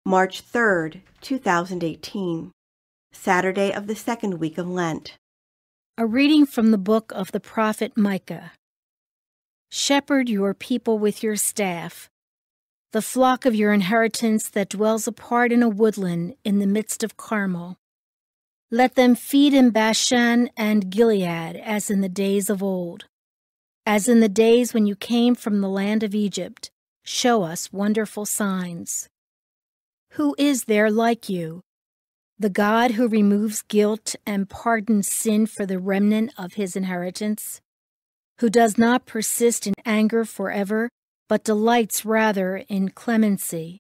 March 3rd, 2018, Saturday of the second week of Lent. A reading from the book of the prophet Micah. Shepherd your people with your staff, the flock of your inheritance that dwells apart in a woodland in the midst of Carmel. Let them feed in Bashan and Gilead as in the days of old. As in the days when you came from the land of Egypt, show us wonderful signs. Who is there like you, the God who removes guilt and pardons sin for the remnant of his inheritance, who does not persist in anger forever, but delights rather in clemency,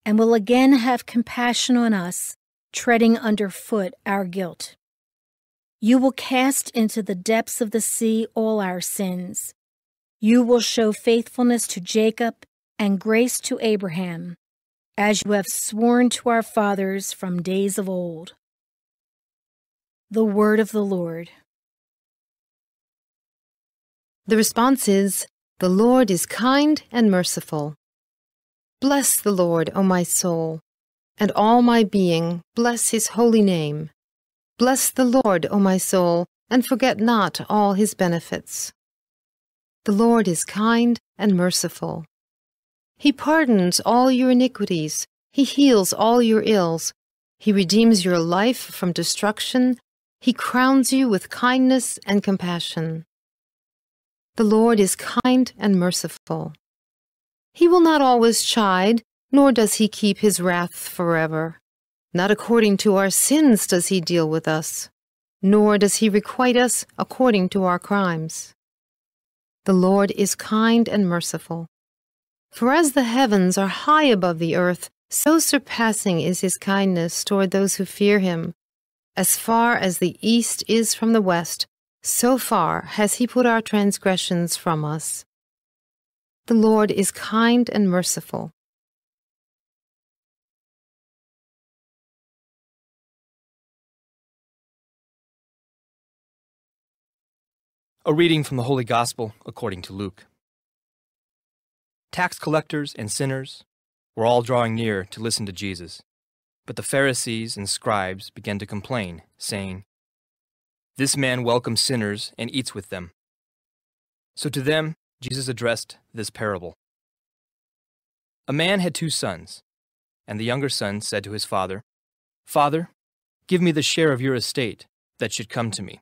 and will again have compassion on us, treading underfoot our guilt. You will cast into the depths of the sea all our sins. You will show faithfulness to Jacob and grace to Abraham, as you have sworn to our fathers from days of old. The word of the Lord. The response is, "The Lord is kind and merciful." Bless the Lord, O my soul, and all my being, bless his holy name. Bless the Lord, O my soul, and forget not all his benefits. The Lord is kind and merciful. He pardons all your iniquities. He heals all your ills. He redeems your life from destruction. He crowns you with kindness and compassion. The Lord is kind and merciful. He will not always chide, nor does he keep his wrath forever. Not according to our sins does he deal with us, nor does he requite us according to our crimes. The Lord is kind and merciful. For as the heavens are high above the earth, so surpassing is his kindness toward those who fear him. As far as the east is from the west, so far has he put our transgressions from us. The Lord is kind and merciful. A reading from the Holy Gospel according to Luke. Tax collectors and sinners were all drawing near to listen to Jesus, but the Pharisees and scribes began to complain, saying, "This man welcomes sinners and eats with them." So to them Jesus addressed this parable. A man had 2 sons, and the younger son said to his father, "Father, give me the share of your estate that should come to me."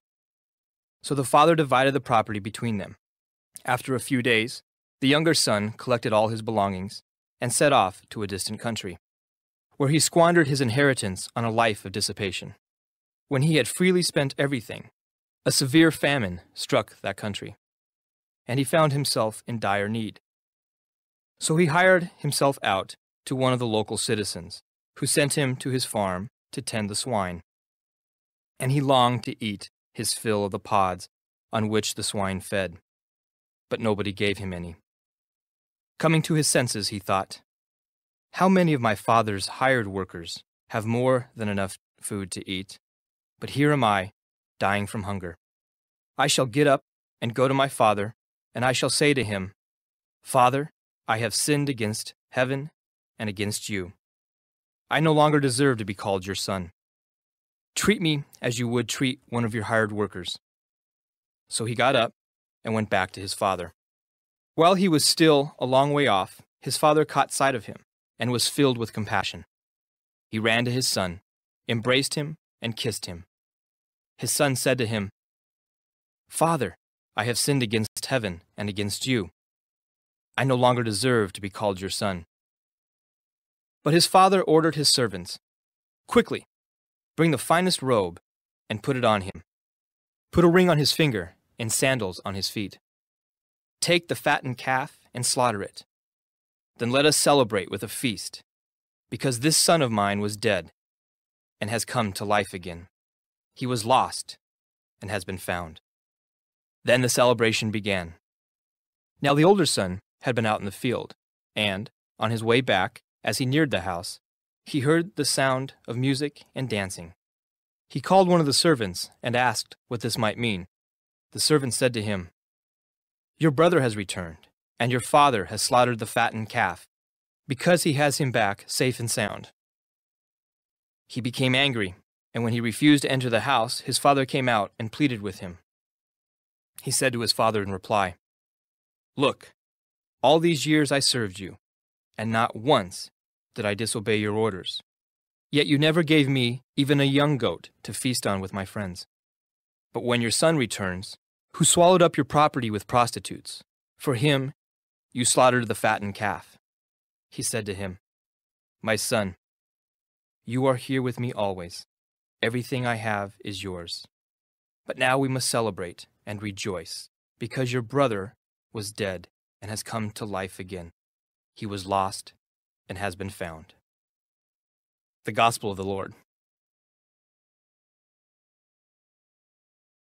So the father divided the property between them. After a few days, the younger son collected all his belongings and set off to a distant country, where he squandered his inheritance on a life of dissipation. When he had freely spent everything, a severe famine struck that country, and he found himself in dire need. So he hired himself out to one of the local citizens, who sent him to his farm to tend the swine. And he longed to eat his fill of the pods on which the swine fed, but nobody gave him any. Coming to his senses, he thought, "How many of my father's hired workers have more than enough food to eat? But here am I, dying from hunger. I shall get up and go to my father, and I shall say to him, 'Father, I have sinned against heaven and against you. I no longer deserve to be called your son. Treat me as you would treat one of your hired workers.' So he got up and went back to his father. While he was still a long way off, his father caught sight of him and was filled with compassion. He ran to his son, embraced him, and kissed him. His son said to him, 'Father, I have sinned against heaven and against you. I no longer deserve to be called your son.' But his father ordered his servants, 'Quickly, bring the finest robe and put it on him. Put a ring on his finger and sandals on his feet. Take the fattened calf and slaughter it. Then let us celebrate with a feast, because this son of mine was dead and has come to life again. He was lost and has been found.' Then the celebration began. Now the older son had been out in the field, and, on his way back, as he neared the house, he heard the sound of music and dancing. He called one of the servants and asked what this might mean. The servant said to him, 'Your brother has returned, and your father has slaughtered the fattened calf, because he has him back safe and sound." He became angry, and when he refused to enter the house, his father came out and pleaded with him. He said to his father in reply, "Look, all these years I served you, and not once did I disobey your orders. Yet you never gave me even a young goat to feast on with my friends. But when your son returns, who swallowed up your property with prostitutes, for him you slaughtered the fattened calf." He said to him, "My son, you are here with me always. Everything I have is yours. But now we must celebrate and rejoice, because your brother was dead and has come to life again. He was lost and has been found." The Gospel of the Lord.